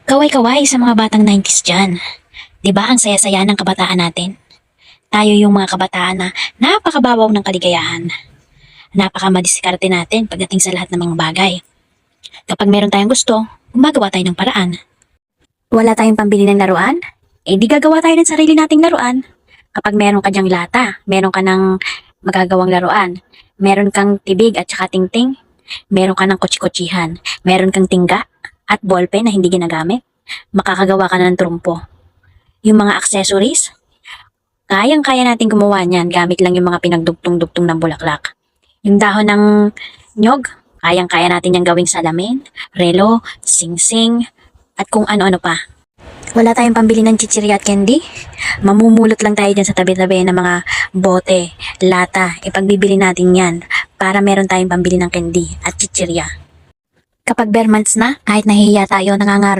Kaway-kaway sa mga batang 90s dyan. 'Di ba ang saya-saya ng kabataan natin? Tayo yung mga kabataan na napakababaw ng kaligayahan. Napakamadiskarte natin pagdating sa lahat ng mga bagay. Kapag meron tayong gusto, gumagawa tayo ng paraan. Wala tayong pambili ng laruan? Di gagawa tayo ng sarili nating laruan. Kapag meron ka dyang lata, meron ka ng magagawang laruan, meron kang tibig at saka tingting, meron ka ng kutsi-kutsihan, meron kang tingga at ballpen na hindi ginagamit, makakagawa ka na ng trumpo. Yung mga accessories, kayang-kaya natin gumawa niyan gamit lang yung mga pinagdugtong-dugtong ng bulaklak. Yung dahon ng nyog, kayang-kaya natin yung gawing salamin, relo, sing-sing, at kung ano-ano pa. Wala tayong pambili ng chichirya at candy? Mamumulot lang tayo dyan sa tabi-tabi ng mga bote, lata, ipagbibili natin yan para meron tayong pambili ng candy at chichirya. Kapag bare months na, kahit nahihiya tayo, nangangarap